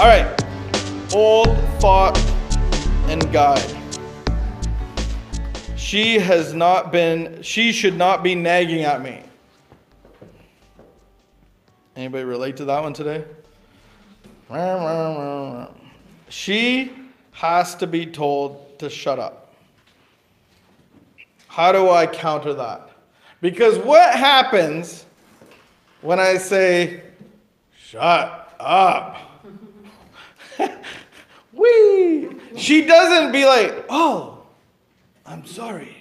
All right, old thought and guide. She should not be nagging at me. Anybody relate to that one today? She has to be told to shut up. How do I counter that? Because what happens when I say, shut up? She doesn't be like, oh, I'm sorry.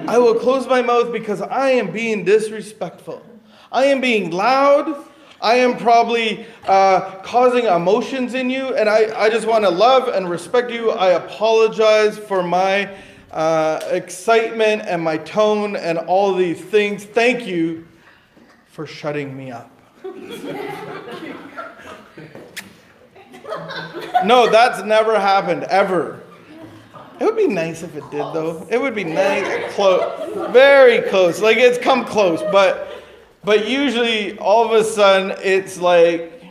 I will close my mouth because I am being disrespectful. I am being loud. I am probably causing emotions in you, and I just want to love and respect you. I apologize for my excitement and my tone and all these things. Thank you for shutting me up. No, that's never happened, ever. It would be nice if it did, though. It would be nice, close, very close. Like, it's come close, but usually, all of a sudden, it's like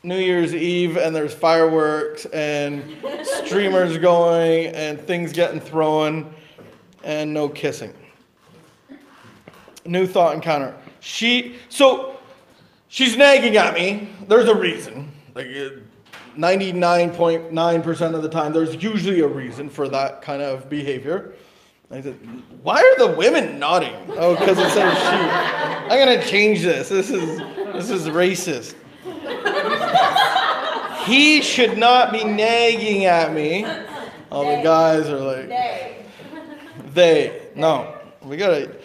New Year's Eve, and there's fireworks, and streamers going, and things getting thrown, and no kissing. New thought encounter. She's nagging at me. There's a reason. Like 99.9% of the time, there's usually a reason for that kind of behavior. I said, why are the women nodding? Oh, because it says she. I'm going to change this. This is racist. He should not be nagging at me. All the guys are like, they. No. We got to.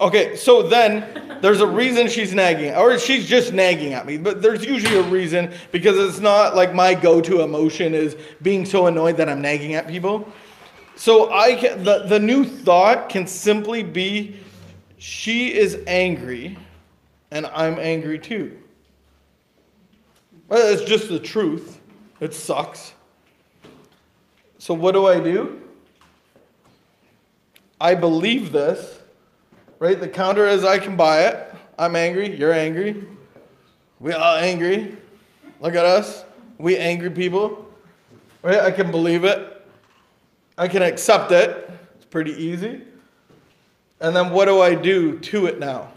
Okay, so then there's a reason she's nagging, or she's just nagging at me, but there's usually a reason, because it's not like my go-to emotion is being so annoyed that I'm nagging at people. So the new thought can simply be, she is angry and I'm angry too. Well, it's just the truth. It sucks. So what do? I believe this. Right? The counter is I can buy it. I'm angry. You're angry. We're all angry. Look at us. We angry people. Right? I can believe it. I can accept it. It's pretty easy. And then what do I do to it now?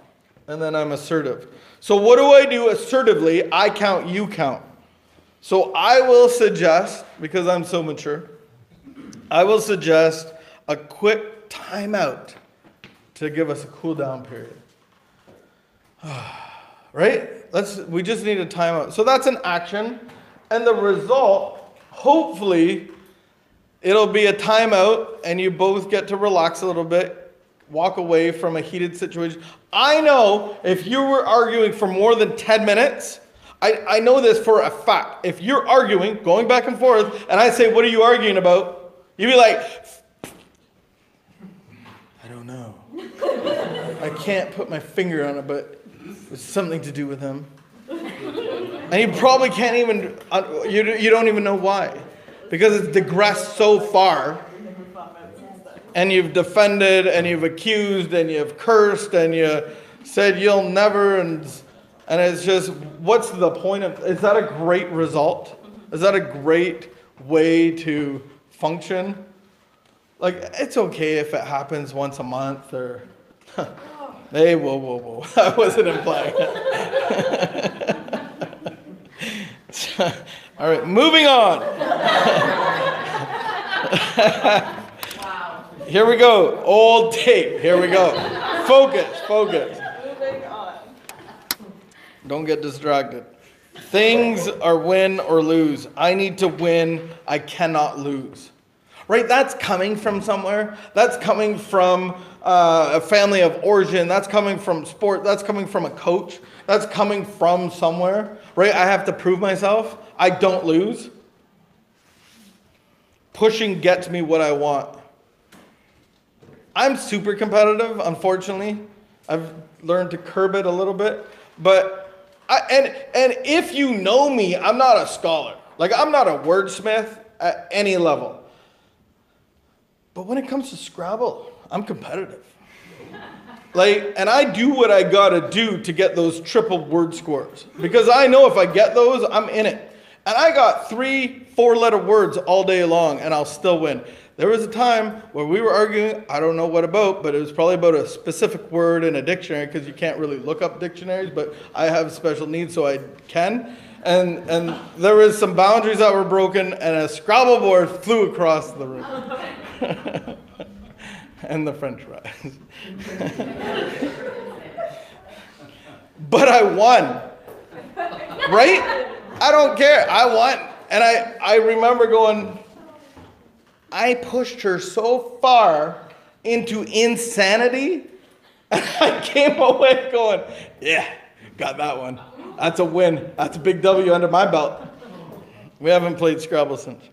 And then I'm assertive. So what do I do assertively? I count, you count. So I will suggest, because I'm so mature, I will suggest a quick timeout to give us a cool down period. Right? We just need a timeout. So that's an action. And the result, hopefully, it'll be a timeout and you both get to relax a little bit, walk away from a heated situation. I know if you were arguing for more than 10 minutes, I know this for a fact. If you're arguing, going back and forth, and I say, what are you arguing about? You'd be like, I don't know. I can't put my finger on it, but it's something to do with him. And you probably can't even, you don't even know why. Because it's digressed so far. And you've defended, and you've accused, and you've cursed, and you said you'll never, and it's just, what's the point of, is that a great result? Is that a great way to function? Like, it's okay if it happens once a month, or, hey, whoa. I wasn't implying it. All right, moving on. Wow. Here we go. Old tape. Here we go. Focus. Moving on. Don't get distracted. Things are win or lose. I need to win. I cannot lose. Right? That's coming from somewhere. That's coming from a family of origin. That's coming from sport. That's coming from a coach. That's coming from somewhere. Right? I have to prove myself. I don't lose. Pushing gets me what I want. I'm super competitive, unfortunately. I've learned to curb it a little bit. But, and if you know me, I'm not a scholar. Like, I'm not a wordsmith at any level. But when it comes to Scrabble, I'm competitive. Like, and I do what I gotta do to get those triple word scores. Because I know if I get those, I'm in it. And I got 3 4-letter words all day long, and I'll still win. There was a time where we were arguing, I don't know what about, but it was probably about a specific word in a dictionary, because you can't really look up dictionaries, but I have special needs, so I can. And there was some boundaries that were broken, and a Scrabble board flew across the room. And the French fries. But I won. Right? I don't care. I won. And I remember going, I pushed her so far into insanity, and I came away going, yeah, got that one. That's a win. That's a big W under my belt. We haven't played Scrabble since.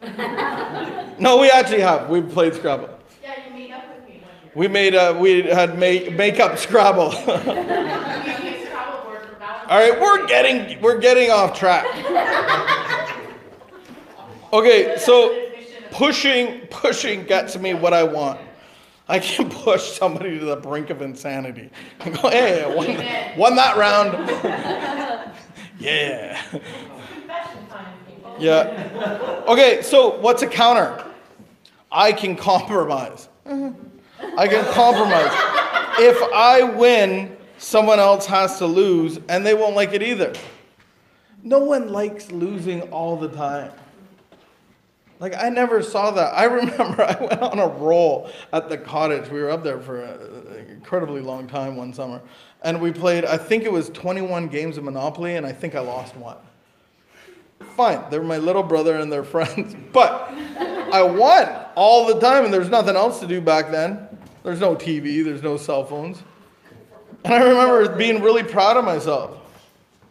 No, we actually have. We've played Scrabble. Yeah, you made up with me one year. We had make up Scrabble. All right, we're getting off track. Okay, so pushing gets me what I want. I can push somebody to the brink of insanity. I go, hey, I won that round. Yeah. Confession time, people. Yeah. Okay, so what's a counter? I can compromise. I can compromise. If I win, someone else has to lose, and they won't like it either. No one likes losing all the time. Like, I never saw that. I remember I went on a roll at the cottage. We were up there for an incredibly long time one summer. And we played, I think it was 21 games of Monopoly, and I think I lost one. Fine, they were my little brother and their friends. But I won all the time, and there's nothing else to do back then. There's no TV, there's no cell phones. And I remember being really proud of myself.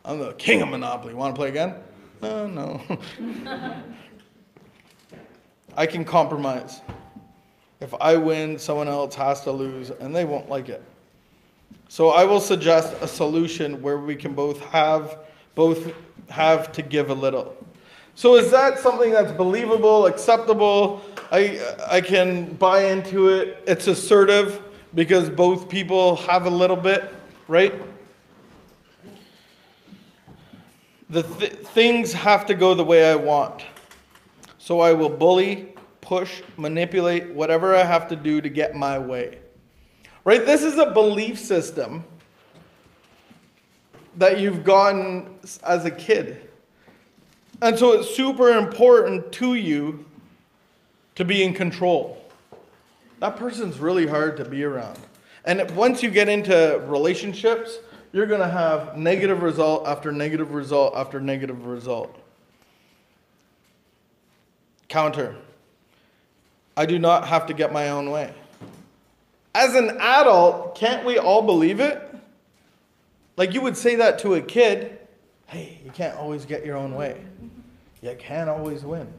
I'm the king of Monopoly. Want to play again? No. I can compromise. If I win, someone else has to lose, and they won't like it. So I will suggest a solution where we can both have to give a little. So is that something that's believable, acceptable? I can buy into it. It's assertive because both people have a little bit, right? Things have to go the way I want. So I will bully, push, manipulate, whatever I have to do to get my way. Right? This is a belief system that you've gotten as a kid. And so it's super important to you to be in control. That person's really hard to be around. And once you get into relationships, you're going to have negative result after negative result after negative result. Counter. I do not have to get my own way. As an adult, can't we all believe it? Like, you would say that to a kid. Hey, you can't always get your own way. You can't always win.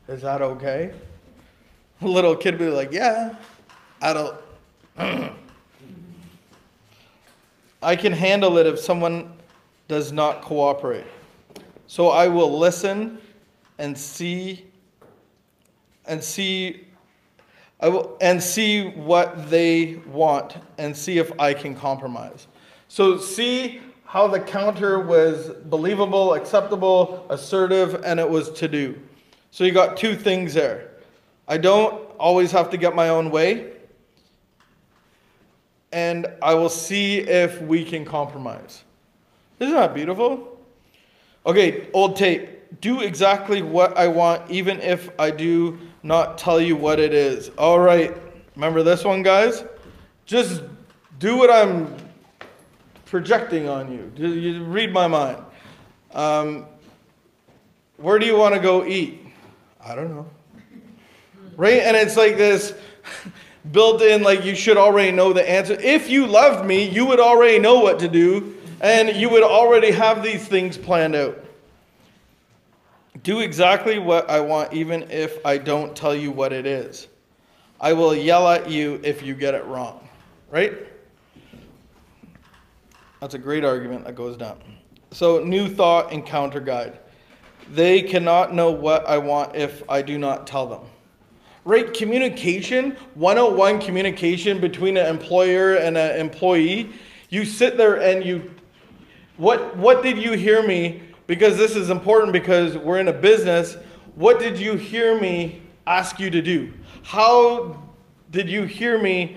Is that okay? A little kid would be like, yeah. Adult. I can handle it if someone does not cooperate. So I will listen and see what they want and see if I can compromise. So see how the counter was believable, acceptable, assertive, and it was to do. So you got 2 things there. I don't always have to get my own way, and I will see if we can compromise. Isn't that beautiful? Okay, old tape. Do exactly what I want, even if I do not tell you what it is. All right. Remember this one, guys? Just do what I'm projecting on you. You read my mind. Where do you want to go eat? I don't know. Right? And it's like this built in, like you should already know the answer. If you loved me, you would already know what to do, and you would already have these things planned out. Do exactly what I want, even if I don't tell you what it is. I will yell at you if you get it wrong. Right? That's a great argument that goes down. So, new thought and counter guide. They cannot know what I want if I do not tell them. Right? Communication, 101 communication between an employer and an employee. You sit there and what did you hear me because this is important because we're in a business. What did you hear me ask you to do? How did you hear me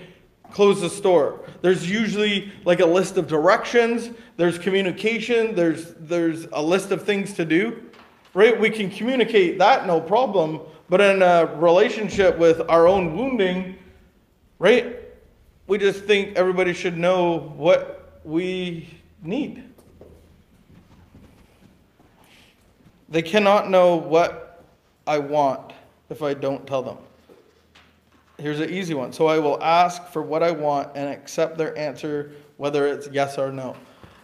close the store? There's usually like a list of directions. There's communication. There's a list of things to do, right? We can communicate that, no problem. But in a relationship with our own wounding, right? We just think everybody should know what we need. They cannot know what I want if I don't tell them. Here's an easy one. So I will ask for what I want and accept their answer, whether it's yes or no.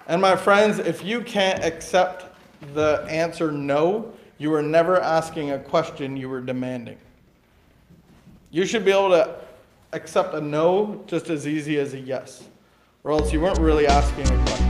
And my friends, if you can't accept the answer no, you are never asking a question, you were demanding. You should be able to accept a no just as easy as a yes, or else you weren't really asking a question.